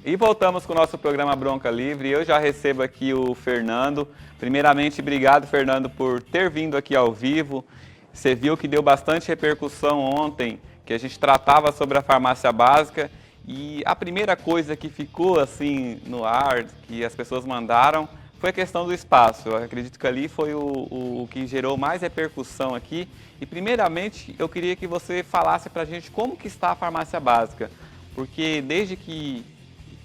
E voltamos com o nosso programa Bronca Livre. Eu já recebo aqui o Fernando. Primeiramente, obrigado, Fernando, por ter vindo aqui ao vivo. Você viu que deu bastante repercussão ontem, que a gente tratava sobre a farmácia básica. E a primeira coisa que ficou assim no ar, que as pessoas mandaram, foi a questão do espaço. Eu acredito que ali foi o que gerou mais repercussão aqui. E primeiramente, eu queria que você falasse para a gente como que está a farmácia básica. Porque desde que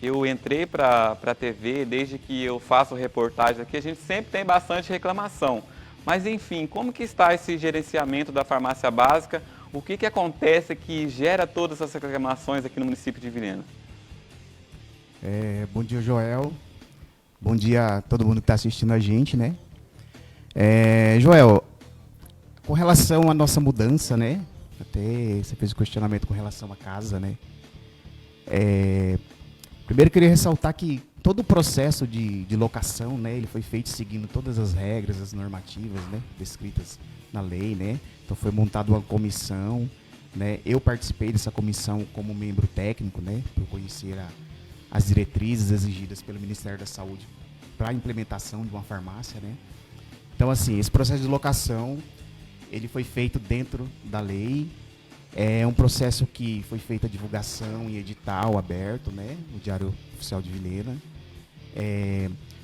eu entrei para a TV, desde que eu faço reportagem aqui, a gente sempre tem bastante reclamação. Mas enfim, como que está esse gerenciamento da farmácia básica? O que que acontece que gera todas essas reclamações aqui no município de Vilhena? Bom dia, Joel. Bom dia a todo mundo que está assistindo a gente, né? Joel, com relação à nossa mudança, né? Até você fez o questionamento com relação à casa, né? Primeiro eu queria ressaltar que todo o processo de locação, né? Ele foi feito seguindo todas as regras, as normativas, né? Descritas na lei, né? Então foi montada uma comissão, né? Eu participei dessa comissão como membro técnico, né? Por conhecer as diretrizes exigidas pelo Ministério da Saúde para a implementação de uma farmácia, né? Então, assim, esse processo de locação, ele foi feito dentro da lei. É um processo que foi feita a divulgação em edital aberto, né? No Diário Oficial de Vilhena.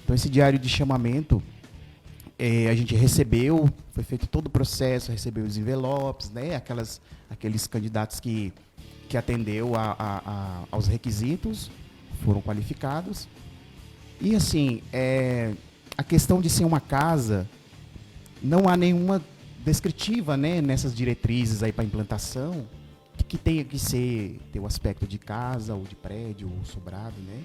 Então, esse diário de chamamento, a gente recebeu, foi feito todo o processo, recebeu os envelopes, né? Aqueles candidatos que atendeu aos requisitos, foram qualificados. E assim, a questão de ser uma casa, não há nenhuma descritiva, né, nessas diretrizes aí para implantação, que tenha que ter o aspecto de casa, ou de prédio, ou sobrado, né?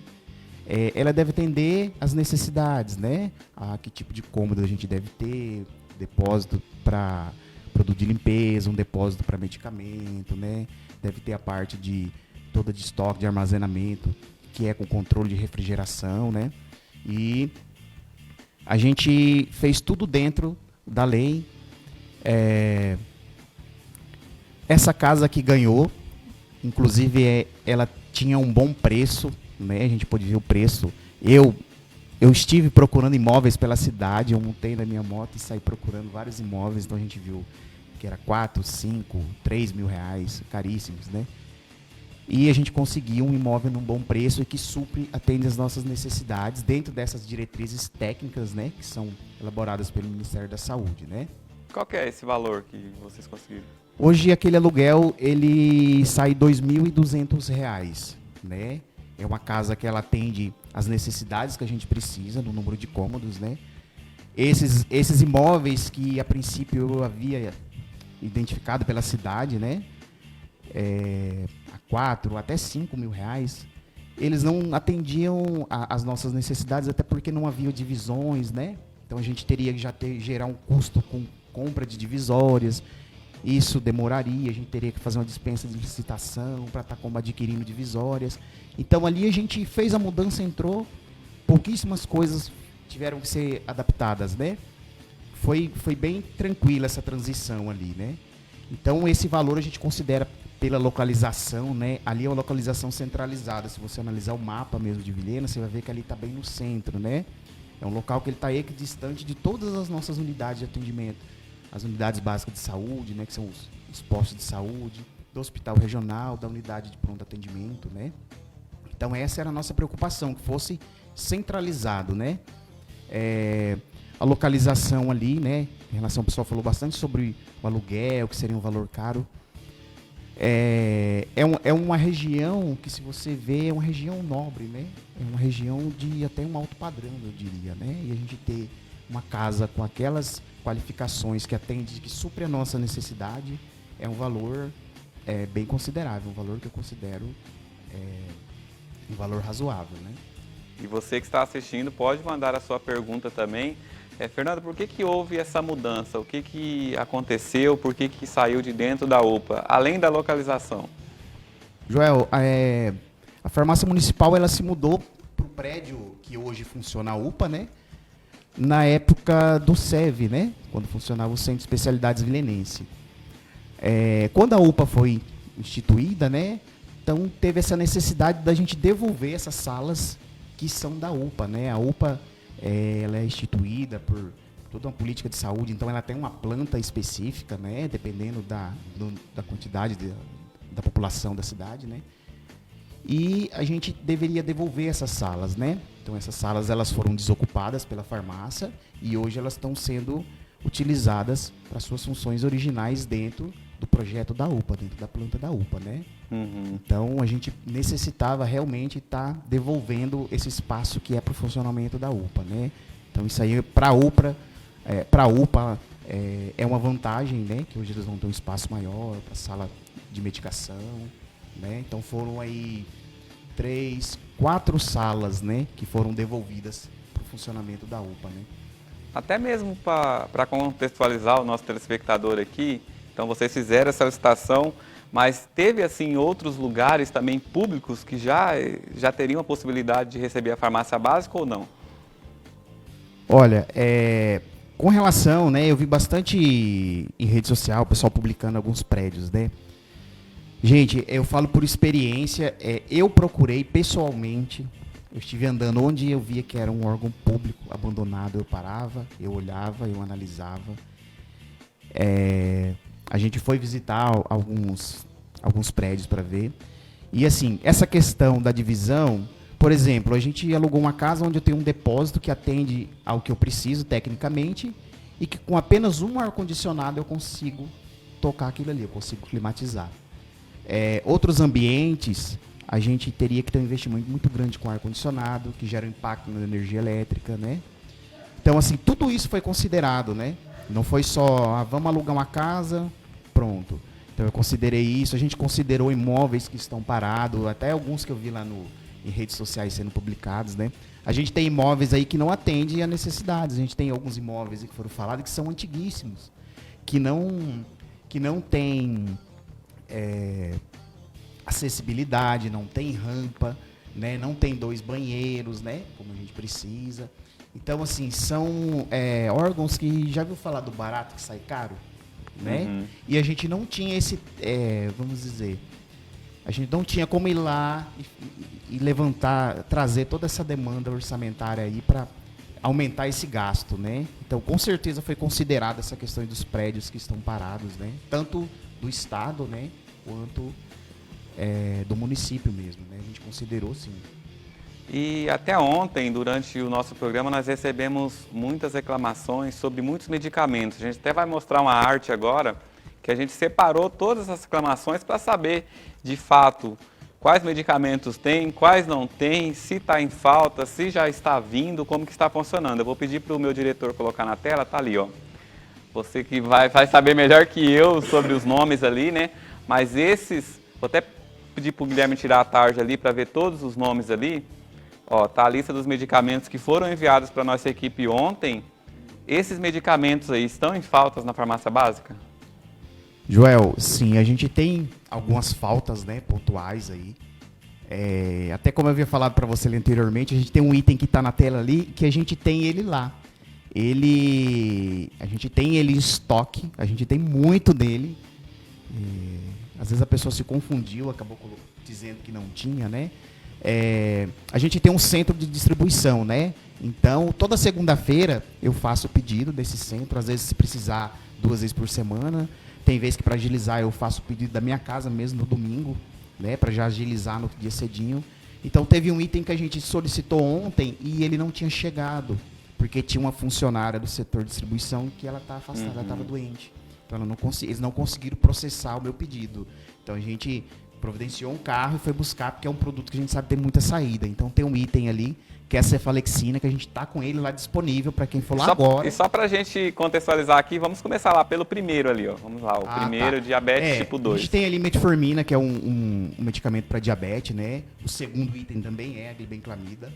Ela deve atender às necessidades, né? A que tipo de cômodo a gente deve ter, depósito para produto de limpeza, um depósito para medicamento, né? Deve ter a parte toda de estoque, de armazenamento, que é com controle de refrigeração, né? E a gente fez tudo dentro da lei. Essa casa que ganhou, inclusive ela tinha um bom preço, né? A gente pôde ver o preço. Eu estive procurando imóveis pela cidade, eu montei na minha moto e saí procurando vários imóveis, então a gente viu que era 4, 5, 3 mil reais, caríssimos, né? E a gente conseguiu um imóvel num bom preço e que atende às nossas necessidades dentro dessas diretrizes técnicas, né, que são elaboradas pelo Ministério da Saúde, né? Qual que é esse valor que vocês conseguiram? Hoje aquele aluguel ele sai R$ 2.200, né? É uma casa que ela atende às necessidades que a gente precisa no número de cômodos, né? Esses imóveis que a princípio eu havia identificado pela cidade, né? A 4 até 5 mil reais, eles não atendiam às nossas necessidades, até porque não havia divisões, né? Então a gente teria que gerar um custo com compra de divisórias, isso demoraria, a gente teria que fazer uma dispensa de licitação para estar como adquirindo divisórias. Então ali a gente fez a mudança, entrou, pouquíssimas coisas tiveram que ser adaptadas, né? Foi bem tranquila essa transição ali, né? Então esse valor a gente considera pela localização, né? Ali é uma localização centralizada. Se você analisar o mapa mesmo de Vilhena, você vai ver que ali está bem no centro, né? É um local que ele está equidistante de todas as nossas unidades de atendimento. As unidades básicas de saúde, né? Que são os postos de saúde, do hospital regional, da unidade de pronto atendimento, né? Então essa era a nossa preocupação, que fosse centralizado, né? A localização ali, né? Em relação ao pessoal falou bastante sobre o aluguel, que seria um valor caro. É uma região que, se você vê, é uma região nobre, né? É uma região de até um alto padrão, eu diria, né? E a gente ter uma casa com aquelas qualificações que atende, que supre a nossa necessidade, é um valor bem considerável, um valor que eu considero um valor razoável, né? E você que está assistindo pode mandar a sua pergunta também. Fernando, por que houve essa mudança? O que aconteceu? Por que saiu de dentro da UPA, além da localização? Joel, a farmácia municipal ela se mudou para o prédio que hoje funciona a UPA, né? Na época do SEV, né? Quando funcionava o Centro de Especialidades Vilenense. Quando a UPA foi instituída, né? Então, teve essa necessidade da gente devolver essas salas que são da UPA, né? A UPA, ela é instituída por toda uma política de saúde, então ela tem uma planta específica, né? Dependendo da quantidade da população da cidade, né? E a gente deveria devolver essas salas, né? Então, essas salas elas foram desocupadas pela farmácia e hoje elas estão sendo utilizadas para suas funções originais dentro do projeto da UPA, dentro da planta da UPA, né? Uhum. Então, a gente necessitava realmente estar devolvendo esse espaço que é para o funcionamento da UPA, né? Então, isso aí, para a UPA, é uma vantagem, né? Que hoje eles vão ter um espaço maior para sala de medicação, né? Então, foram aí 3, 4 salas, né? Que foram devolvidas para o funcionamento da UPA, né? Até mesmo para contextualizar o nosso telespectador aqui, então vocês fizeram essa licitação, mas teve assim outros lugares também públicos que já teriam a possibilidade de receber a farmácia básica ou não? Olha, com relação, né, eu vi bastante em rede social o pessoal publicando alguns prédios, né? Gente, eu falo por experiência, eu procurei pessoalmente, eu estive andando onde eu via que era um órgão público abandonado, eu parava, eu olhava, eu analisava. A gente foi visitar alguns prédios para ver. E assim, essa questão da divisão, por exemplo, a gente alugou uma casa onde eu tenho um depósito que atende ao que eu preciso tecnicamente e que com apenas um ar-condicionado eu consigo tocar aquilo ali, eu consigo climatizar. Outros ambientes, a gente teria que ter um investimento muito grande com ar-condicionado, que gera um impacto na energia elétrica, né? Então, assim, tudo isso foi considerado, né? Não foi só, vamos alugar uma casa, pronto. Então, eu considerei isso. A gente considerou imóveis que estão parados, até alguns que eu vi lá em redes sociais sendo publicados, né? A gente tem imóveis aí que não atendem a necessidades. A gente tem alguns imóveis que foram falados que são antiguíssimos, que não tem acessibilidade, não tem rampa, né? Não tem 2 banheiros, né? Como a gente precisa. Então, assim, são órgãos que, já viu falar do barato que sai caro? Né? Uhum. E a gente não tinha esse, vamos dizer, a gente não tinha como ir lá e levantar, trazer toda essa demanda orçamentária aí para aumentar esse gasto, né? Então, com certeza foi considerada essa questão dos prédios que estão parados, né? Tanto do estado, né? Quanto do município mesmo, né? A gente considerou, sim. E até ontem, durante o nosso programa, nós recebemos muitas reclamações sobre muitos medicamentos. A gente até vai mostrar uma arte agora, que a gente separou todas as reclamações para saber, de fato, quais medicamentos tem, quais não tem, se está em falta, se já está vindo, como que está funcionando. Eu vou pedir para o meu diretor colocar na tela, tá ali, ó. Você que vai saber melhor que eu sobre os nomes ali, né? Mas esses, vou até pedir para o Guilherme tirar a tarja ali para ver todos os nomes ali. Ó, tá a lista dos medicamentos que foram enviados para a nossa equipe ontem. Esses medicamentos aí estão em faltas na farmácia básica? Joel, sim, a gente tem algumas faltas, né, pontuais aí. Até como eu havia falado para você ali anteriormente, a gente tem um item que está na tela ali, que a gente tem ele lá. A gente tem ele em estoque, a gente tem muito dele. Às vezes a pessoa se confundiu, acabou dizendo que não tinha, né? A gente tem um centro de distribuição, né? Então, toda segunda-feira eu faço o pedido desse centro, às vezes se precisar 2 vezes por semana. Tem vezes que para agilizar eu faço o pedido da minha casa mesmo no domingo, né? Para já agilizar no dia cedinho. Então, teve um item que a gente solicitou ontem e ele não tinha chegado, porque tinha uma funcionária do setor de distribuição que ela está afastada, ela estava doente. Então, eles não conseguiram processar o meu pedido. Então, a gente providenciou um carro e foi buscar, porque é um produto que a gente sabe que tem muita saída. Então tem um item ali, que é a cefalexina, que a gente está com ele lá disponível para quem for lá agora. E só para a gente contextualizar aqui, vamos começar lá pelo primeiro ali, ó. Vamos lá, o primeiro, diabetes tipo 2. A gente tem ali metformina, que é um medicamento para diabetes, né? O segundo item também é a glibenclamida.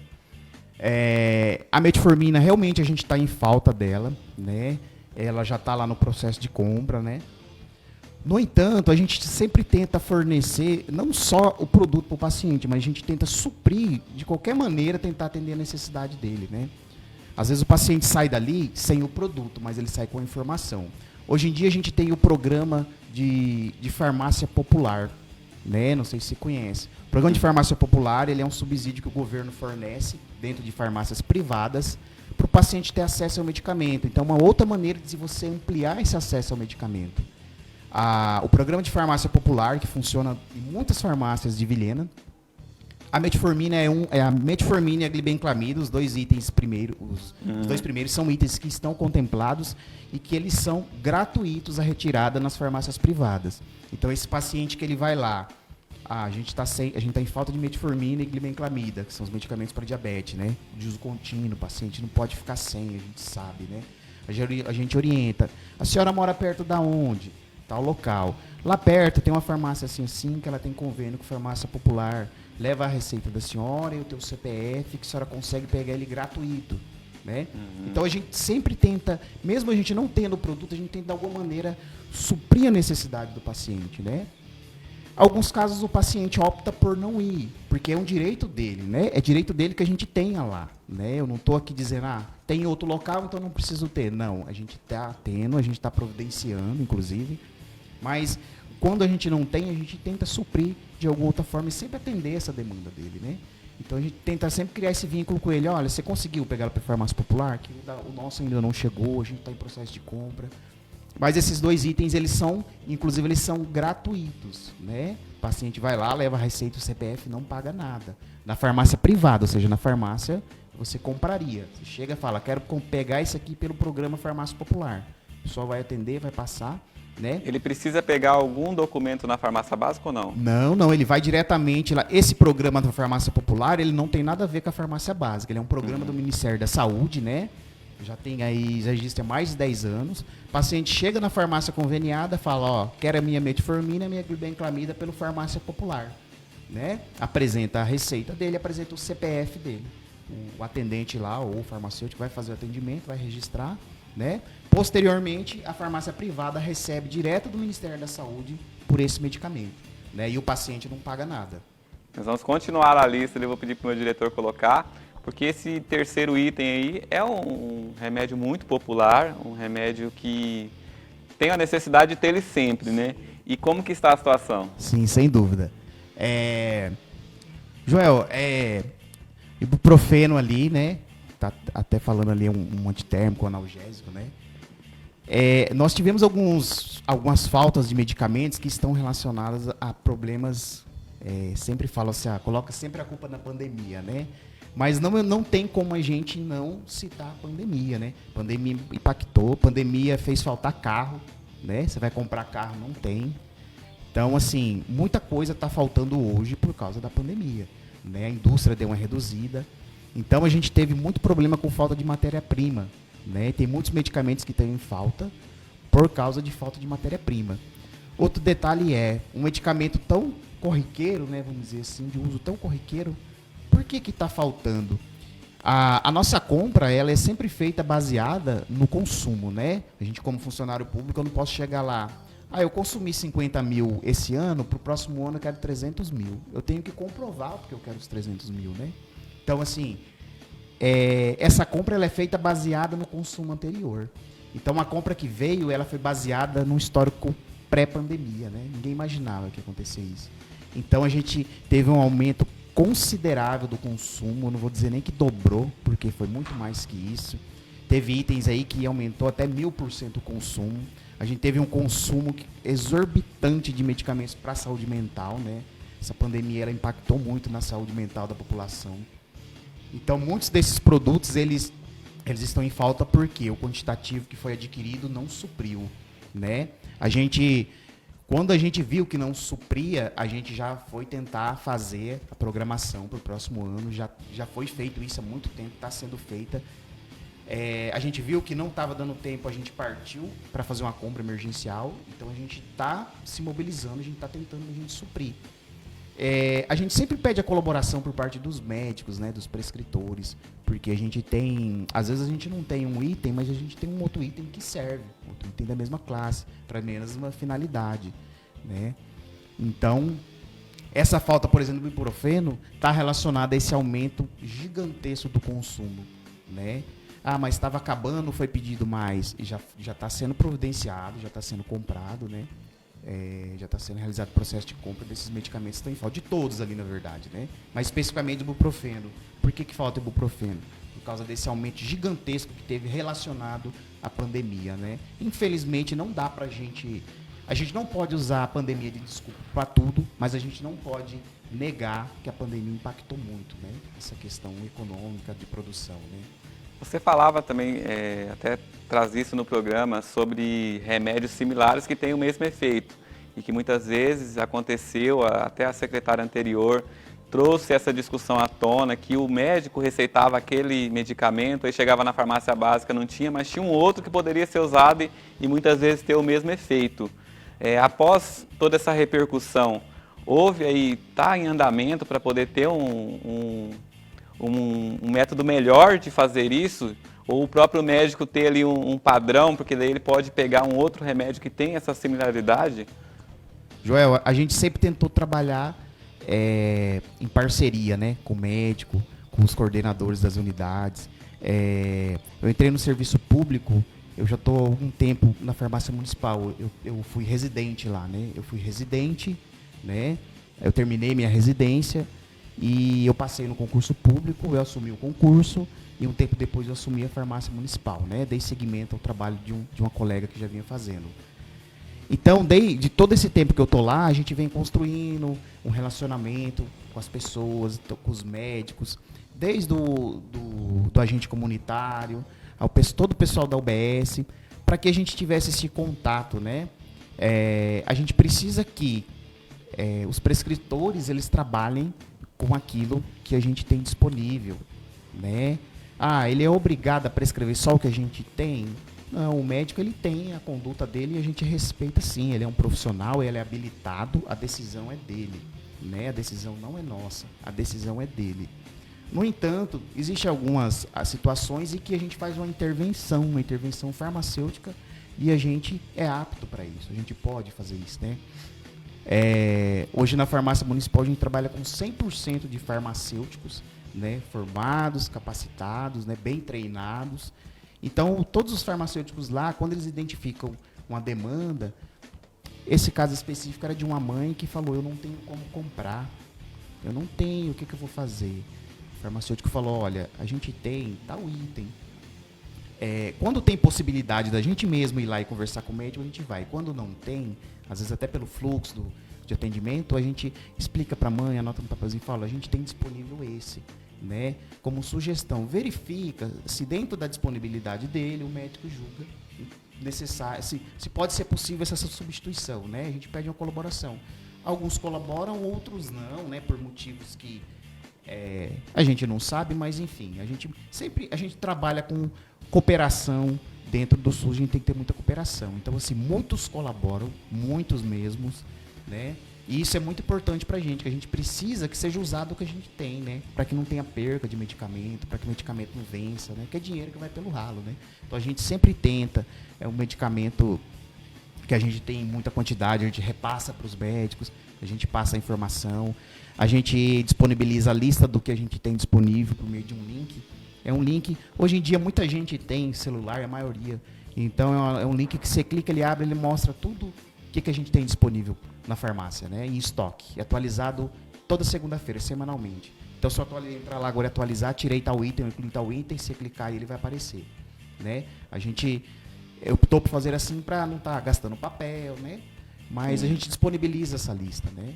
A metformina, realmente a gente está em falta dela, né? Ela já está lá no processo de compra, né? No entanto, a gente sempre tenta fornecer não só o produto para o paciente, mas a gente tenta suprir, de qualquer maneira, tentar atender a necessidade dele, né? Às vezes o paciente sai dali sem o produto, mas ele sai com a informação. Hoje em dia a gente tem o programa de farmácia popular, né? Não sei se você conhece. O programa de farmácia popular, ele é um subsídio que o governo fornece dentro de farmácias privadas para o paciente ter acesso ao medicamento. Então, uma outra maneira de você ampliar esse acesso ao medicamento. O programa de farmácia popular, que funciona em muitas farmácias de Vilhena, a metformina a metformina e a glibenclamida, os dois itens primeiros, os dois primeiros são itens que estão contemplados e que eles são gratuitos a retirada nas farmácias privadas. Então, esse paciente que ele vai lá, a gente tá em falta de metformina e glibenclamida, que são os medicamentos para diabetes, né? De uso contínuo, o paciente não pode ficar sem, a gente sabe, né? A gente orienta. A senhora mora perto da onde? Tal local. Lá perto tem uma farmácia assim, que ela tem convênio com farmácia popular. Leva a receita da senhora e o teu CPF, que a senhora consegue pegar ele gratuito, né? Então a gente sempre tenta, mesmo a gente não tendo o produto, a gente tenta de alguma maneira suprir a necessidade do paciente, né? Alguns casos o paciente opta por não ir, porque é um direito dele, né? É direito dele que a gente tenha lá, né? Eu não estou aqui dizendo, tem outro local, então não preciso ter. Não, a gente está tendo, a gente está providenciando, inclusive, mas quando a gente não tem, a gente tenta suprir de alguma outra forma e sempre atender essa demanda dele, né? Então a gente tenta sempre criar esse vínculo com ele. Olha, você conseguiu pegar para a farmácia popular? Que o nosso ainda não chegou, a gente está em processo de compra. Mas esses dois itens, inclusive, eles são gratuitos, né? O paciente vai lá, leva a receita, o CPF, não paga nada. Na farmácia privada, ou seja, na farmácia, você compraria. Você chega e fala, quero pegar isso aqui pelo programa Farmácia Popular. O pessoal vai atender, vai passar, né? Ele precisa pegar algum documento na farmácia básica ou não? Não, ele vai diretamente lá. Esse programa da Farmácia Popular, ele não tem nada a ver com a farmácia básica. Ele é um programa do Ministério da Saúde, né? Já existe há mais de 10 anos. O paciente chega na farmácia conveniada, fala, quero a minha metformina, a minha glibenclamida pelo Farmácia Popular, né? Apresenta a receita dele, apresenta o CPF dele. O atendente lá, ou o farmacêutico, vai fazer o atendimento, vai registrar, né? Posteriormente, a farmácia privada recebe direto do Ministério da Saúde por esse medicamento, né? E o paciente não paga nada. Nós vamos continuar a lista, eu vou pedir para o meu diretor colocar, porque esse terceiro item aí é um remédio muito popular, um remédio que tem a necessidade de ter ele sempre, né? E como que está a situação? Sim, sem dúvida. Joel, ibuprofeno ali, né? Tá até falando ali um antitérmico, analgésico, né? Nós tivemos algumas faltas de medicamentos que estão relacionadas a problemas, sempre falo assim, coloca sempre a culpa na pandemia, né? Mas não tem como a gente não citar a pandemia, né? Pandemia impactou, pandemia fez faltar carro, né? Você vai comprar carro, não tem. Então, assim, muita coisa está faltando hoje por causa da pandemia, né? A indústria deu uma reduzida. Então, a gente teve muito problema com falta de matéria-prima, né? Tem muitos medicamentos que estão em falta por causa de falta de matéria-prima. Outro detalhe um medicamento tão corriqueiro, né? Vamos dizer assim, de uso tão corriqueiro. Por que está faltando? A nossa compra, ela é sempre feita baseada no consumo, né? A gente, como funcionário público, eu não posso chegar lá. Eu consumi 50 mil esse ano, para o próximo ano eu quero 300 mil. Eu tenho que comprovar porque eu quero os 300 mil, né? Então, assim, essa compra ela é feita baseada no consumo anterior. Então, a compra que veio, ela foi baseada no histórico pré-pandemia, né? Ninguém imaginava que ia acontecer isso. Então, a gente teve um aumento considerável do consumo, não vou dizer nem que dobrou, porque foi muito mais que isso. Teve itens aí que aumentou até 1000% o consumo. A gente teve um consumo exorbitante de medicamentos para a saúde mental, né? Essa pandemia ela impactou muito na saúde mental da população. Então, muitos desses produtos, eles estão em falta porque o quantitativo que foi adquirido não supriu, né? Quando a gente viu que não supria, a gente já foi tentar fazer a programação para o próximo ano. Já foi feito isso há muito tempo, está sendo feita. A gente viu que não estava dando tempo, a gente partiu para fazer uma compra emergencial. Então a gente está se mobilizando, a gente está tentando suprir. A gente sempre pede a colaboração por parte dos médicos, né, dos prescritores, porque a gente tem, às vezes a gente não tem um item, mas a gente tem um outro item que serve, outro item da mesma classe, para a mesma finalidade, né? Então, essa falta, por exemplo, do ibuprofeno está relacionada a esse aumento gigantesco do consumo, né? Mas estava acabando, foi pedido mais, e já está sendo providenciado, já está sendo comprado, né? já está sendo realizado o processo de compra desses medicamentos que estão em falta, de todos ali na verdade, né? Mas especificamente do ibuprofeno. Por que falta ibuprofeno? Por causa desse aumento gigantesco que teve relacionado à pandemia, né? Infelizmente não dá pra gente... A gente não pode usar a pandemia de desculpa para tudo, mas a gente não pode negar que a pandemia impactou muito, né? Essa questão econômica de produção, né? Você falava também, até traz isso no programa, sobre remédios similares que têm o mesmo efeito e que muitas vezes aconteceu, até a secretária anterior trouxe essa discussão à tona, que o médico receitava aquele medicamento, aí chegava na farmácia básica, não tinha, mas tinha um outro que poderia ser usado e muitas vezes ter o mesmo efeito. Após toda essa repercussão, houve aí, está em andamento para poder ter um método melhor de fazer isso, ou o próprio médico ter ali um padrão, porque daí ele pode pegar um outro remédio que tem essa similaridade? Joel, a gente sempre tentou trabalhar em parceria, né, com o médico, com os coordenadores das unidades. Eu entrei no serviço público, eu já estou há algum tempo na farmácia municipal, eu fui residente lá, né, eu terminei minha residência e eu passei no concurso público, eu assumi o concurso e um tempo depois eu assumi a farmácia municipal, né, dei seguimento ao trabalho de uma colega que já vinha fazendo. Então, de todo esse tempo que eu tô lá, a gente vem construindo um relacionamento com as pessoas, com os médicos, desde do agente comunitário, todo o pessoal da UBS, para que a gente tivesse esse contato, né? A gente precisa que os prescritores eles trabalhem com aquilo que a gente tem disponível, né? Ele é obrigado a prescrever só o que a gente tem? Não, o médico ele tem a conduta dele e a gente respeita sim, ele é um profissional, ele é habilitado, a decisão é dele, né? A decisão não é nossa, a decisão é dele. No entanto, existem algumas situações em que a gente faz uma intervenção farmacêutica e a gente é apto para isso, a gente pode fazer isso, né? Hoje na farmácia municipal a gente trabalha com 100% de farmacêuticos, né? Formados, capacitados, né? Bem treinados. Então, todos os farmacêuticos lá, quando eles identificam uma demanda, esse caso específico era de uma mãe que falou, eu não tenho como comprar, eu não tenho, o que eu vou fazer? O farmacêutico falou, olha, a gente tem tal item. Quando tem possibilidade da gente mesmo ir lá e conversar com o médico, a gente vai. Quando não tem, às vezes até pelo fluxo de atendimento, a gente explica para a mãe, anota no papelzinho e fala, a gente tem disponível esse. Né, como sugestão, verifica se dentro da disponibilidade dele o médico julga necessário, se pode ser possível essa substituição, né? A gente pede uma colaboração. Alguns colaboram, outros não, né? Por motivos que a gente não sabe, mas enfim, a gente trabalha com cooperação dentro do SUS, a gente tem que ter muita cooperação. Então, assim, muitos colaboram, muitos mesmos, né? E isso é muito importante para a gente, que a gente precisa que seja usado o que a gente tem, né? Para que não tenha perca de medicamento, para que o medicamento não vença, né? Que é dinheiro que vai pelo ralo, né? Então a gente sempre tenta, um medicamento que a gente tem em muita quantidade, a gente repassa para os médicos, a gente passa a informação, a gente disponibiliza a lista do que a gente tem disponível por meio de um link. É um link, hoje em dia muita gente tem celular, a maioria. Então é um link que você clica, ele abre, ele mostra tudo o que a gente tem disponível na farmácia, né, em estoque, atualizado toda segunda-feira, semanalmente. Então, se eu entrar lá agora e atualizar, tirei tal item, incluí tal item, se clicar aí ele vai aparecer, né? Eu optou por fazer assim para não estar gastando papel, né? Mas a gente disponibiliza essa lista, né?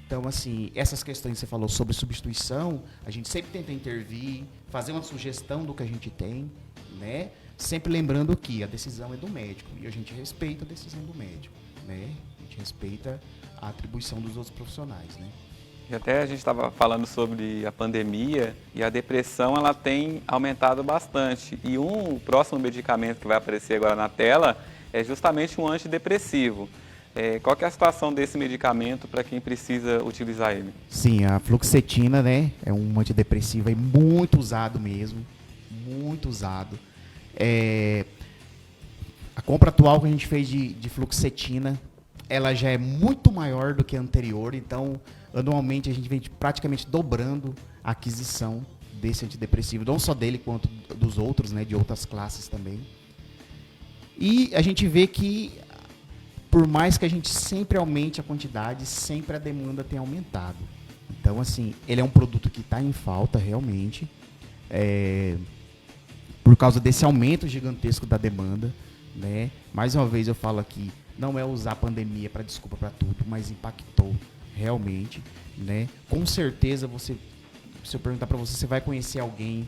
Então, assim, essas questões que você falou sobre substituição, a gente sempre tenta intervir, fazer uma sugestão do que a gente tem, né? Sempre lembrando que a decisão é do médico e a gente respeita a decisão do médico, né? A gente respeita a atribuição dos outros profissionais, né? E até a gente estava falando sobre a pandemia e a depressão ela tem aumentado bastante. E um próximo medicamento que vai aparecer agora na tela é justamente um antidepressivo. Qual que é a situação desse medicamento para quem precisa utilizar ele? Sim, a fluoxetina, né, é um antidepressivo aí muito usado mesmo, muito usado. A compra atual que a gente fez de fluoxetina, ela já é muito maior do que a anterior, então anualmente a gente vem praticamente dobrando a aquisição desse antidepressivo, não só dele quanto dos outros, né, de outras classes também. E a gente vê que por mais que a gente sempre aumente a quantidade, sempre a demanda tem aumentado. Então, assim, ele é um produto que está em falta realmente, por causa desse aumento gigantesco da demanda, né? Mais uma vez eu falo aqui, não é usar a pandemia para desculpa para tudo, mas impactou realmente, né? Com certeza se eu perguntar para você, você vai conhecer alguém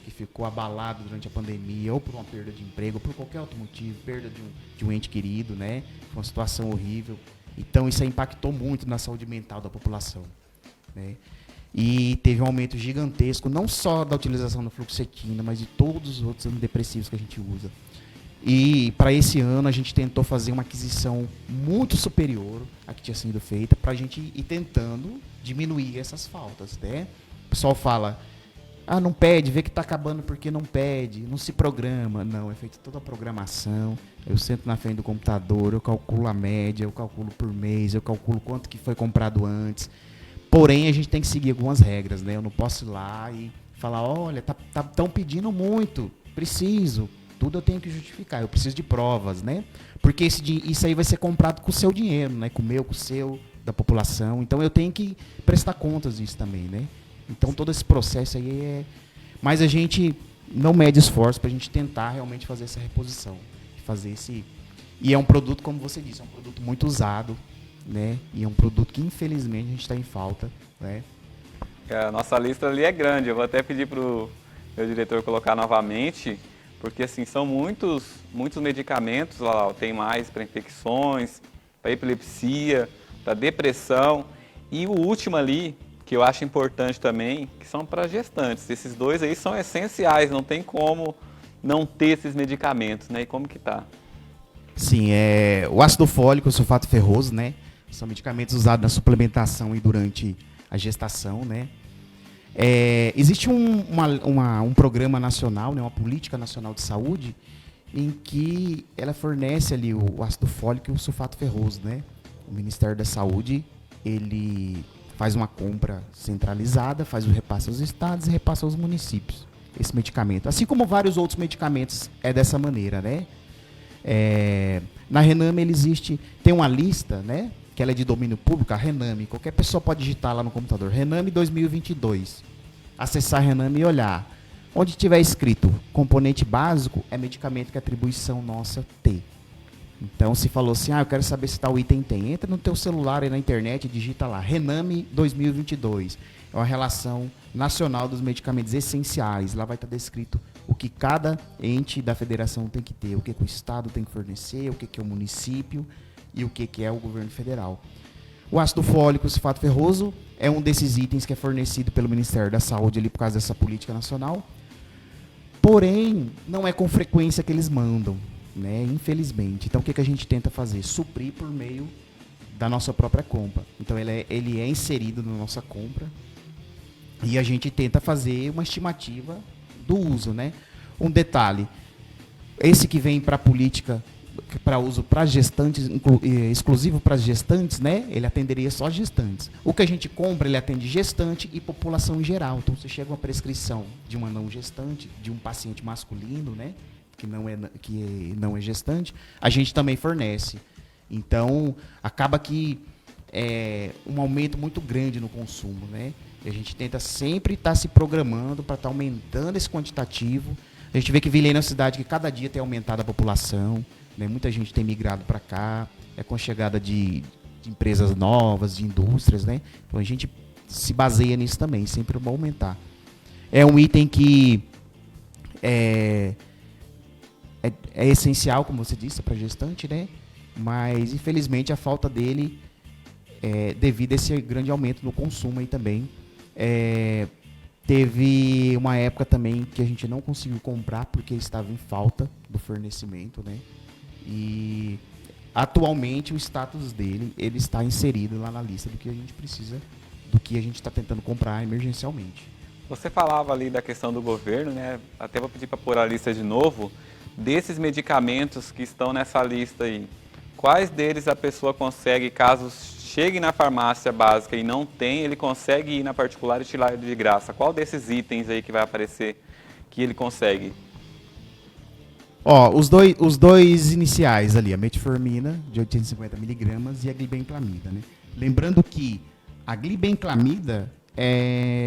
que ficou abalado durante a pandemia, ou por uma perda de emprego, ou por qualquer outro motivo, perda de um ente querido, né? Uma situação horrível. Então isso aí impactou muito na saúde mental da população, né? E teve um aumento gigantesco, não só da utilização da fluoxetina, mas de todos os outros antidepressivos que a gente usa. E para esse ano a gente tentou fazer uma aquisição muito superior à que tinha sido feita, para a gente ir tentando diminuir essas faltas, né? O pessoal fala, não pede, vê que está acabando porque não pede, não se programa. Não, é feita toda a programação. Eu sento na frente do computador, eu calculo a média, eu calculo por mês, eu calculo quanto que foi comprado antes. Porém, a gente tem que seguir algumas regras, né? Eu não posso ir lá e falar, olha, tão pedindo muito, preciso. Tudo eu tenho que justificar, eu preciso de provas, né? Porque isso aí vai ser comprado com o seu dinheiro, né? Com o meu, com o seu, da população. Então eu tenho que prestar contas disso também, né? Então todo esse processo aí é... Mas a gente não mede esforço para a gente tentar realmente fazer essa reposição. E é um produto, como você disse, é um produto muito usado, né? E é um produto que infelizmente a gente está em falta, né? A nossa lista ali é grande, eu vou até pedir para o meu diretor colocar novamente, porque assim, são muitos medicamentos, lá, tem mais para infecções, para epilepsia, para depressão, e o último ali, que eu acho importante também, que são para gestantes. Esses dois aí são essenciais, não tem como não ter esses medicamentos, né? E como que tá? Sim, o ácido fólico, o sulfato ferroso, né? São medicamentos usados na suplementação e durante a gestação, né? Existe um programa nacional, né, uma política nacional de saúde, em que ela fornece ali o ácido fólico e o sulfato ferroso, né? O Ministério da Saúde, ele faz uma compra centralizada, faz o repasse aos estados e repassa aos municípios, esse medicamento. Assim como vários outros medicamentos é dessa maneira, né? Na Rename tem uma lista, né? Que ela é de domínio público, a Rename. Qualquer pessoa pode digitar lá no computador, Rename 2022. Acessar a Rename e olhar. Onde tiver escrito componente básico, é medicamento que a atribuição nossa tem. Então, se falou assim, eu quero saber se tal item tem. Entra no teu celular e na internet e digita lá, Rename 2022. É uma relação nacional dos medicamentos essenciais. Lá vai estar descrito o que cada ente da federação tem que ter, o que o estado tem que fornecer, o que é o município e o que é o governo federal. O ácido fólico, o sulfato ferroso, é um desses itens que é fornecido pelo Ministério da Saúde ali por causa dessa política nacional. Porém, não é com frequência que eles mandam, né? Infelizmente. Então, o que a gente tenta fazer? Suprir por meio da nossa própria compra. Então, ele é inserido na nossa compra e a gente tenta fazer uma estimativa do uso, né? Um detalhe, esse que vem para a política para uso para gestantes, exclusivo para gestantes, né? Ele atenderia só gestantes. O que a gente compra, ele atende gestante e população em geral. Então, você chega uma prescrição de uma não gestante, de um paciente masculino, né? Que não é gestante, a gente também fornece. Então, acaba que é um aumento muito grande no consumo, né? E a gente tenta sempre estar se programando para estar aumentando esse quantitativo. A gente vê que Vilhena é uma cidade que cada dia tem aumentado a população, né? Muita gente tem migrado para cá, com a chegada de empresas novas, de indústrias, né? Então a gente se baseia nisso também, sempre para aumentar. É um item que é essencial, como você disse, para gestante, né? Mas infelizmente a falta dele é devido a esse grande aumento no consumo aí também. Teve uma época também que a gente não conseguiu comprar porque estava em falta do fornecimento, né? E atualmente o status dele, ele está inserido lá na lista do que a gente precisa, do que a gente está tentando comprar emergencialmente. Você falava ali da questão do governo, né? Até vou pedir para pôr a lista de novo. Desses medicamentos que estão nessa lista aí, quais deles a pessoa consegue, caso chegue na farmácia básica e não tem, ele consegue ir na particular e tirar de graça? Qual desses itens aí que vai aparecer que ele consegue? Ó, os dois iniciais ali, a metformina de 850 miligramas e a glibenclamida, né? Lembrando que a glibenclamida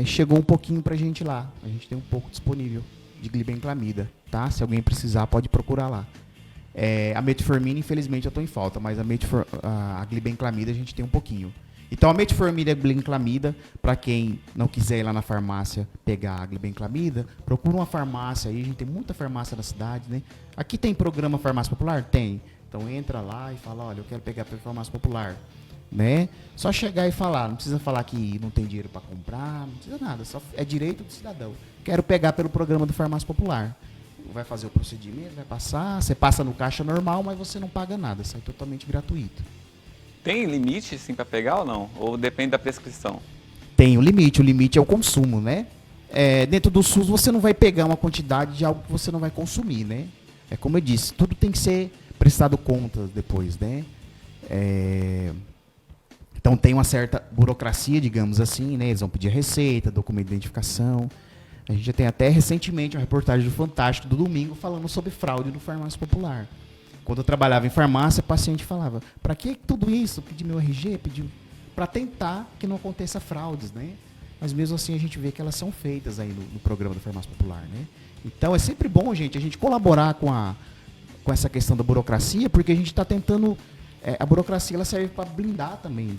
chegou um pouquinho pra gente lá. A gente tem um pouco disponível de glibenclamida, tá? Se alguém precisar, pode procurar lá. A metformina, infelizmente, eu estou em falta, mas a glibenclamida a gente tem um pouquinho. Então, a metformina e a glibenclamida, para quem não quiser ir lá na farmácia pegar a glibenclamida, procura uma farmácia aí, a gente tem muita farmácia na cidade, né? Aqui tem programa Farmácia Popular? Tem. Então, entra lá e fala, olha, eu quero pegar pela Farmácia Popular, né? Só chegar e falar, não precisa falar que não tem dinheiro para comprar, não precisa nada, só é direito do cidadão. Quero pegar pelo programa do Farmácia Popular. Vai fazer o procedimento, vai passar, você passa no caixa normal, mas você não paga nada, sai totalmente gratuito. Tem limite, sim, para pegar ou não? Ou depende da prescrição? Tem o limite é o consumo, né? Dentro do SUS você não vai pegar uma quantidade de algo que você não vai consumir, né? É como eu disse, tudo tem que ser prestado conta depois, né? Então tem uma certa burocracia, digamos assim, né? Eles vão pedir receita, documento de identificação. A gente já tem até recentemente uma reportagem do Fantástico do domingo falando sobre fraude no Farmácia Popular. Quando eu trabalhava em farmácia, o paciente falava, para que tudo isso? Pedir meu RG, pediu para tentar que não aconteça fraudes, né? Mas mesmo assim a gente vê que elas são feitas aí no programa da Farmácia Popular, né? Então é sempre bom, gente, a gente colaborar com essa questão da burocracia, porque a gente está tentando... a burocracia ela serve para blindar também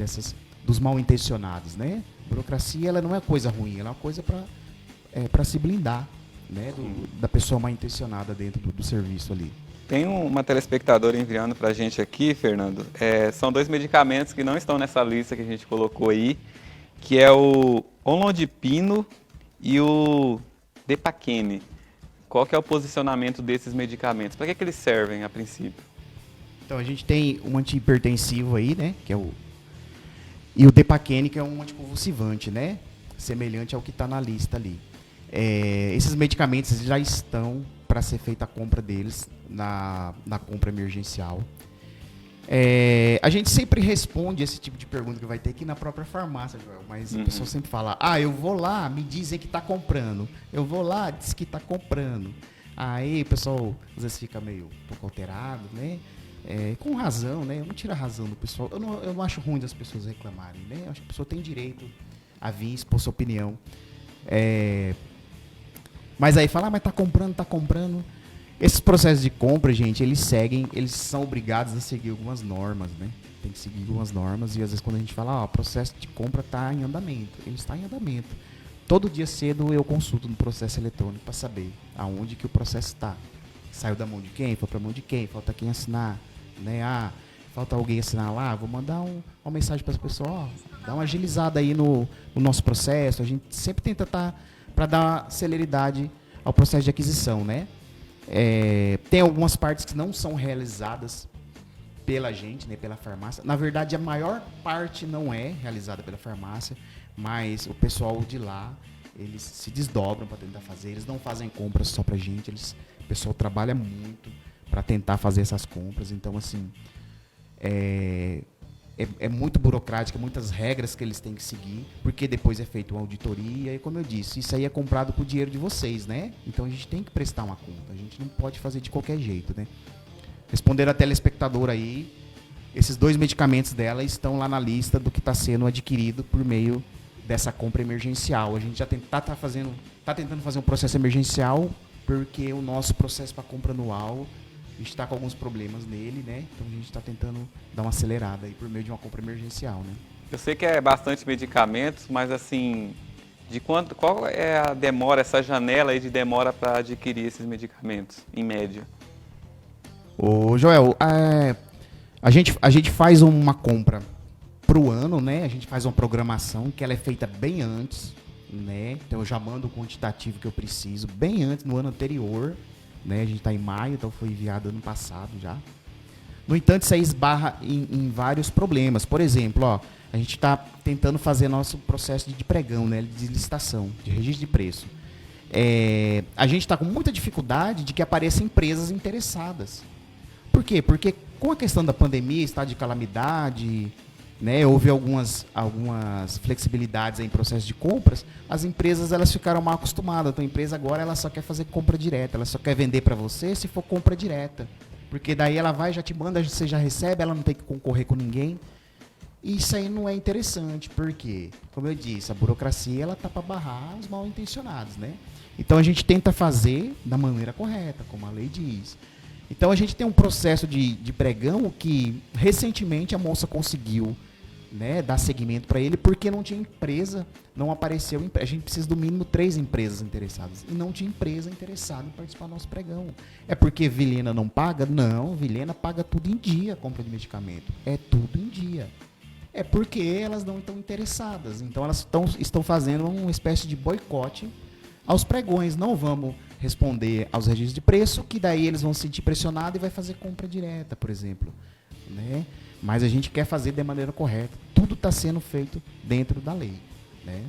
dos mal intencionados, né? A burocracia ela não é coisa ruim, ela é uma coisa para se blindar, né? Da pessoa mal intencionada dentro do serviço ali. Tem uma telespectadora enviando para a gente aqui, Fernando. São 2 medicamentos que não estão nessa lista que a gente colocou aí, que é o Onlodipino e o Depaquene. Qual que é o posicionamento desses medicamentos? Para que eles servem a princípio? Então a gente tem um antihipertensivo aí, né? E o Depaquene, que é um anticonvulsivante, né? Semelhante ao que está na lista ali. Esses medicamentos já estão para ser feita a compra deles na compra emergencial. A gente sempre responde esse tipo de pergunta que vai ter aqui na própria farmácia, Joel, mas a pessoa sempre fala, eu vou lá, me dizem que está comprando. Eu vou lá, diz que está comprando. Aí o pessoal às vezes fica meio um pouco alterado, né? Com razão, né? Eu não tiro a razão do pessoal. Eu não acho ruim das pessoas reclamarem, né? Eu acho que a pessoa tem direito a vir expor sua opinião. Mas aí fala, mas tá comprando. Esses processos de compra, gente, eles são obrigados a seguir algumas normas, né? Tem que seguir algumas normas e às vezes quando a gente fala, o processo de compra tá em andamento, ele está em andamento. Todo dia cedo eu consulto no processo eletrônico para saber aonde que o processo está. Saiu da mão de quem? Foi para a mão de quem? Falta quem assinar, né? Falta alguém assinar lá, vou mandar uma mensagem para as pessoas, dá uma agilizada aí no nosso processo. A gente sempre tenta estar para dar celeridade ao processo de aquisição, né? Tem algumas partes que não são realizadas pela gente, né, pela farmácia. Na verdade, a maior parte não é realizada pela farmácia, mas o pessoal de lá, eles se desdobram para tentar fazer. Eles não fazem compras só para gente, o pessoal trabalha muito para tentar fazer essas compras. Então, assim, é muito burocrática, muitas regras que eles têm que seguir, porque depois é feita uma auditoria e, como eu disse, isso aí é comprado com o dinheiro de vocês, né? Então a gente tem que prestar uma conta, a gente não pode fazer de qualquer jeito, né? Responder a telespectadora aí, esses 2 medicamentos dela estão lá na lista do que está sendo adquirido por meio dessa compra emergencial. A gente já está tentando fazer um processo emergencial, porque o nosso processo para compra anual a gente está com alguns problemas nele, né? Então a gente está tentando dar uma acelerada aí por meio de uma compra emergencial, né? Eu sei que é bastante medicamentos, mas assim, qual é a demora, essa janela aí de demora para adquirir esses medicamentos, em média? Ô, Joel, a gente faz uma compra pro ano, né? A gente faz uma programação que ela é feita bem antes, né? Então eu já mando o quantitativo que eu preciso bem antes, no ano anterior. Né? A gente está em maio, então foi enviado ano passado já. No entanto, isso aí esbarra em vários problemas. Por exemplo, a gente está tentando fazer nosso processo de pregão, né? De licitação, de registro de preço. A gente está com muita dificuldade de que apareçam empresas interessadas. Por quê? Porque com a questão da pandemia, estado de calamidade, né, houve algumas flexibilidades aí em processo de compras, as empresas elas ficaram mal acostumadas. Então a empresa agora ela só quer fazer compra direta, ela só quer vender para você se for compra direta. Porque daí ela vai, já te manda, você já recebe, ela não tem que concorrer com ninguém. E isso aí não é interessante, porque, como eu disse, a burocracia ela tá para barrar os mal intencionados, né? Então a gente tenta fazer da maneira correta, como a lei diz. Então a gente tem um processo de pregão que recentemente a moça conseguiu, né, dar seguimento para ele, porque não tinha empresa, não apareceu. A gente precisa do mínimo 3 empresas interessadas. E não tinha empresa interessada em participar do nosso pregão. É porque Vilhena não paga? Não, Vilhena paga tudo em dia, a compra de medicamento. É tudo em dia. É porque elas não estão interessadas. Então elas estão fazendo uma espécie de boicote aos pregões. Não vamos responder aos registros de preço, que daí eles vão se sentir pressionados e vai fazer compra direta, por exemplo. Né? Mas a gente quer fazer de maneira correta. Tudo está sendo feito dentro da lei. Né?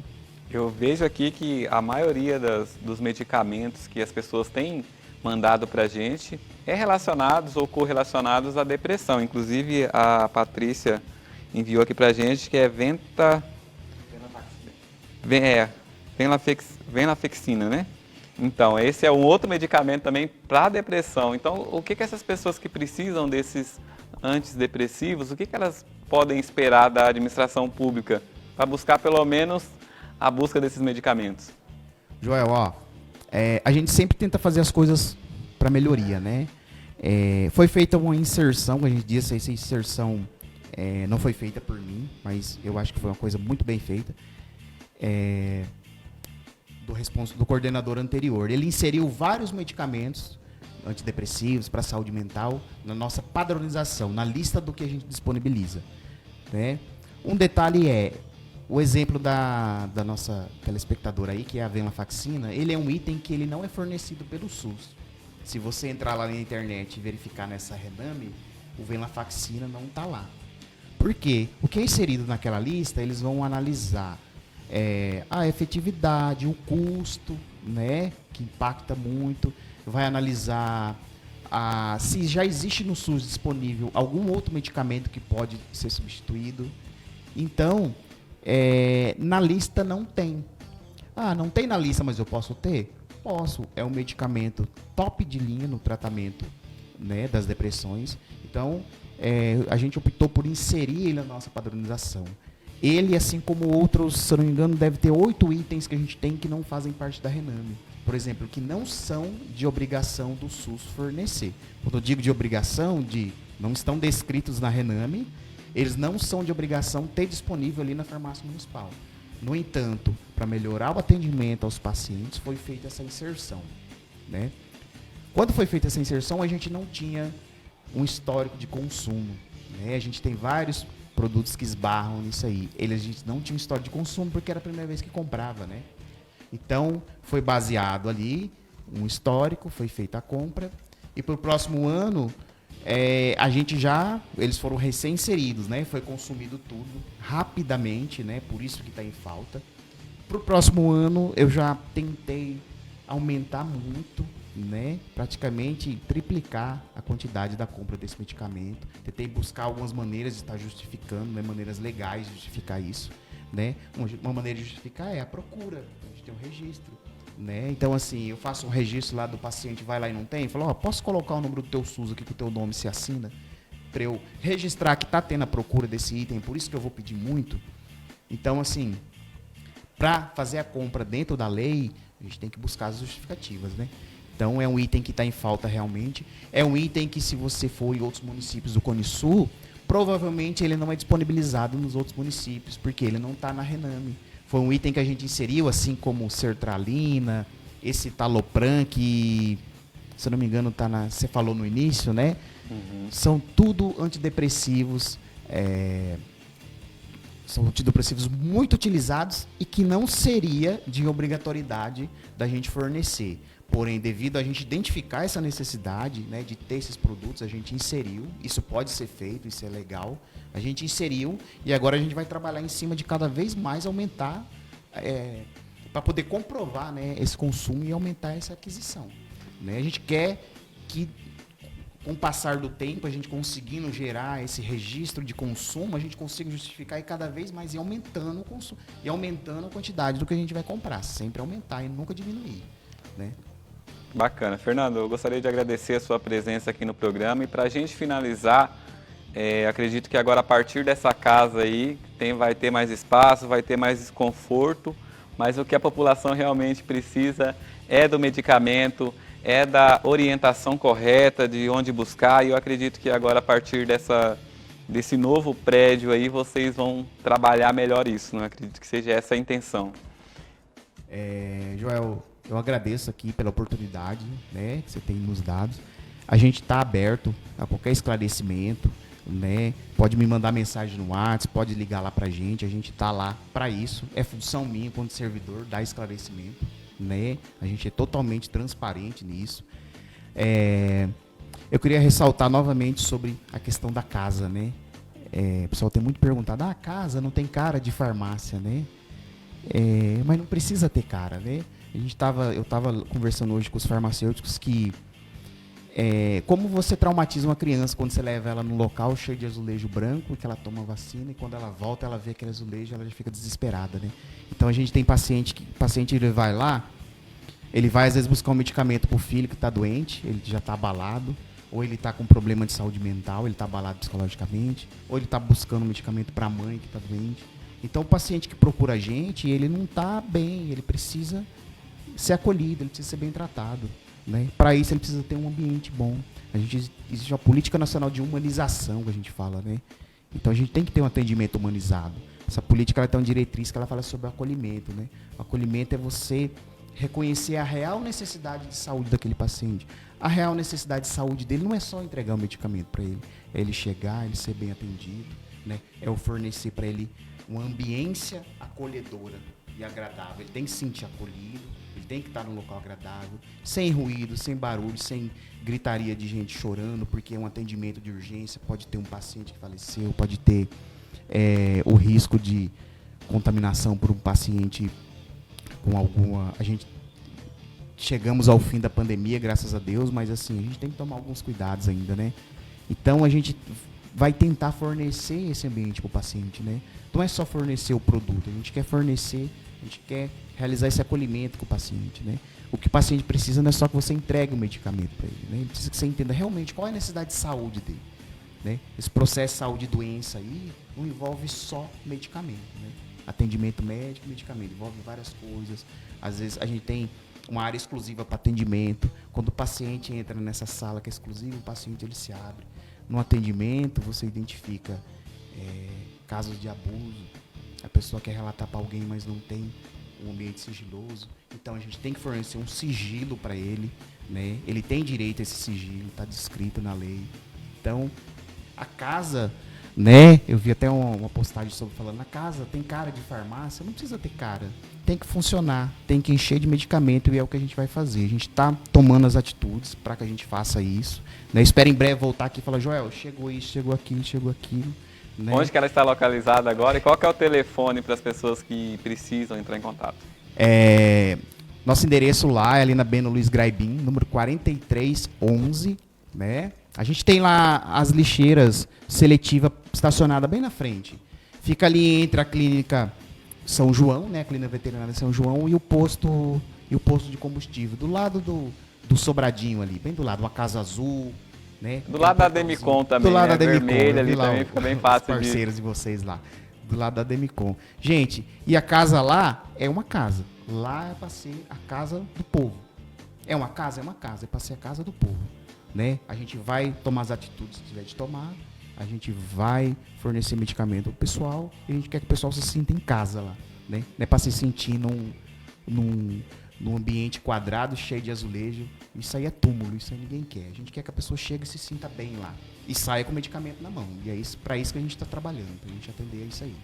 Eu vejo aqui que a maioria dos medicamentos que as pessoas têm mandado para a gente é relacionados ou correlacionados à depressão. Inclusive a Patrícia enviou aqui para a gente que é venlafaxina, né? Então, esse é um outro medicamento também para depressão. Então, o que essas pessoas que precisam desses antidepressivos, o que elas podem esperar da administração pública para buscar pelo menos a busca desses medicamentos? Joel, a gente sempre tenta fazer as coisas para melhoria, né? Foi feita uma inserção, a gente diz essa inserção não foi feita por mim, mas eu acho que foi uma coisa muito bem feita. Do coordenador anterior. Ele inseriu vários medicamentos antidepressivos para a saúde mental na nossa padronização, na lista do que a gente disponibiliza. Né? Um detalhe o exemplo da nossa telespectadora aí, que é a venlafaxina, ele é um item que ele não é fornecido pelo SUS. Se você entrar lá na internet e verificar nessa Rename, o venlafaxina não está lá. Por quê? O que é inserido naquela lista, eles vão analisar a efetividade, o custo, né, que impacta muito, vai analisar se já existe no SUS disponível algum outro medicamento que pode ser substituído. Então, na lista não tem. Não tem na lista, mas eu posso ter? Posso. É um medicamento top de linha no tratamento, né, das depressões. Então, a gente optou por inserir ele na nossa padronização. Ele, assim como outros, se eu não me engano, deve ter 8 itens que a gente tem que não fazem parte da Rename. Por exemplo, que não são de obrigação do SUS fornecer. Quando eu digo de obrigação, não estão descritos na Rename, eles não são de obrigação ter disponível ali na farmácia municipal. No entanto, para melhorar o atendimento aos pacientes, foi feita essa inserção. Né? Quando foi feita essa inserção, a gente não tinha um histórico de consumo. Né? A gente tem vários produtos que esbarram nisso aí. A gente não tinha um histórico de consumo porque era a primeira vez que comprava, né? Então, foi baseado ali um histórico, foi feita a compra. E para o próximo ano, eles foram recém-inseridos, né? Foi consumido tudo rapidamente, né? Por isso que está em falta. Para o próximo ano, eu já tentei aumentar muito, né? Praticamente triplicar a quantidade da compra desse medicamento. Tentei buscar algumas maneiras de estar justificando, né? Maneiras legais de justificar isso. Né? Uma maneira de justificar é a procura. A gente tem um registro. Né? Então, assim, eu faço um registro lá do paciente, vai lá e não tem, falo, posso colocar o número do teu SUS aqui que o teu nome se assina? Para eu registrar que está tendo a procura desse item, por isso que eu vou pedir muito. Então, assim, para fazer a compra dentro da lei, a gente tem que buscar as justificativas, né? Então, é um item que está em falta realmente. É um item que, se você for em outros municípios do Cone Sul, provavelmente ele não é disponibilizado nos outros municípios, porque ele não está na Rename. Foi um item que a gente inseriu, assim como sertralina, esse talopram, que, se eu não me engano, você falou no início, né? Uhum. São tudo antidepressivos, são antidepressivos muito utilizados e que não seria de obrigatoriedade da gente fornecer. Porém, devido a gente identificar essa necessidade, né, de ter esses produtos, a gente inseriu. Isso pode ser feito, isso é legal. A gente inseriu e agora a gente vai trabalhar em cima de cada vez mais aumentar, para poder comprovar, né, esse consumo e aumentar essa aquisição. Né? A gente quer que, com o passar do tempo, a gente conseguindo gerar esse registro de consumo, a gente consegue justificar e cada vez mais ir aumentando o consumo, e aumentando a quantidade do que a gente vai comprar, sempre aumentar e nunca diminuir, né? Bacana. Fernando, eu gostaria de agradecer a sua presença aqui no programa e para a gente finalizar, acredito que agora a partir dessa casa aí vai ter mais espaço, vai ter mais conforto, mas o que a população realmente precisa é do medicamento, é da orientação correta de onde buscar, e eu acredito que agora a partir desse novo prédio aí vocês vão trabalhar melhor isso, não acredito que seja essa a intenção. Joel, eu agradeço aqui pela oportunidade, né, que você tem nos dado. A gente está aberto a qualquer esclarecimento, né? Pode me mandar mensagem no WhatsApp, pode ligar lá pra gente, a gente está lá para isso. É função minha, enquanto servidor, dar esclarecimento, né? A gente é totalmente transparente nisso. Eu queria ressaltar novamente sobre a questão da casa, né? O pessoal tem muito perguntado, a casa não tem cara de farmácia, né? Mas não precisa ter cara, né? Eu estava conversando hoje com os farmacêuticos que como você traumatiza uma criança quando você leva ela num local cheio de azulejo branco, que ela toma vacina e quando ela volta ela vê aquele azulejo, ela já fica desesperada, né? Então a gente tem paciente ele vai lá, ele vai às vezes buscar um medicamento para o filho que está doente, ele já está abalado, ou ele está com problema de saúde mental, ele está abalado psicologicamente, ou ele está buscando um medicamento para a mãe que está doente. Então o paciente que procura a gente, ele não está bem, ele precisa ser acolhido, ele precisa ser bem tratado, né? Para isso ele precisa ter um ambiente bom. Existe uma política nacional de humanização que a gente fala, né? Então a gente tem que ter um atendimento humanizado. Essa política ela tem uma diretriz que ela fala sobre o acolhimento, né? O acolhimento é você reconhecer a real necessidade de saúde daquele paciente. A real necessidade de saúde dele não é só entregar o medicamento para ele, é ele chegar, ele ser bem atendido, né? É eu fornecer para ele uma ambiência acolhedora e agradável. Ele tem que se sentir acolhido, ele tem que estar num local agradável, sem ruído, sem barulho, sem gritaria de gente chorando, porque é um atendimento de urgência, pode ter um paciente que faleceu, pode ter o risco de contaminação por um paciente com alguma... Chegamos ao fim da pandemia, graças a Deus, mas assim, a gente tem que tomar alguns cuidados ainda, né? Então a gente vai tentar fornecer esse ambiente para o paciente, né? Não é só fornecer o produto, a gente quer realizar esse acolhimento com o paciente, né? O que o paciente precisa não é só que você entregue o medicamento para ele, né? Ele precisa que você entenda realmente qual é a necessidade de saúde dele, né? Esse processo de saúde e doença aí não envolve só medicamento, né? Atendimento médico, medicamento, envolve várias coisas. Às vezes a gente tem uma área exclusiva para atendimento. Quando o paciente entra nessa sala que é exclusiva, o paciente ele se abre. No atendimento, você identifica casos de abuso. A pessoa quer relatar para alguém, mas não tem um ambiente sigiloso. Então, a gente tem que fornecer um sigilo para ele, né? Ele tem direito a esse sigilo, está descrito na lei. Então, a casa, né? Eu vi até uma postagem sobre falando, a casa tem cara de farmácia. Não precisa ter cara. Tem que funcionar, tem que encher de medicamento e é o que a gente vai fazer. A gente está tomando as atitudes para que a gente faça isso, né? Espero em breve voltar aqui e falar, Joel, chegou isso, chegou aquilo. Né? Onde que ela está localizada agora e qual que é o telefone para as pessoas que precisam entrar em contato? Nosso endereço lá é ali na Beno Luiz Graibim, número 4311, né? A gente tem lá as lixeiras seletiva estacionada bem na frente. Fica ali entre a clínica São João, né? A clínica veterinária São João e o posto de combustível, do lado do Sobradinho ali, bem do lado, uma casa azul, né? Do lado da Demicon também, do lado né? da Demicon, Vermelha ali também fica bem fácil. Os parceiros de vocês lá, do lado da Demicon. Gente, e a casa lá é uma casa. Lá é para ser a casa do povo. É uma casa? É uma casa. É para ser a casa do povo, né? A gente vai tomar as atitudes que tiver de tomar. A gente vai fornecer medicamento ao pessoal. E a gente quer que o pessoal se sinta em casa lá, né? Não é para se sentir num ambiente quadrado, cheio de azulejo. Isso aí é túmulo, isso aí ninguém quer. A gente quer que a pessoa chegue e se sinta bem lá. E saia com o medicamento na mão. E é para isso que a gente está trabalhando, para a gente atender isso aí.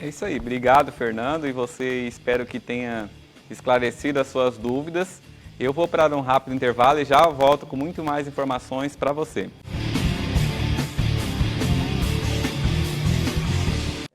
É isso aí. Obrigado, Fernando. E você, espero que tenha esclarecido as suas dúvidas. Eu vou para um rápido intervalo e já volto com muito mais informações para você.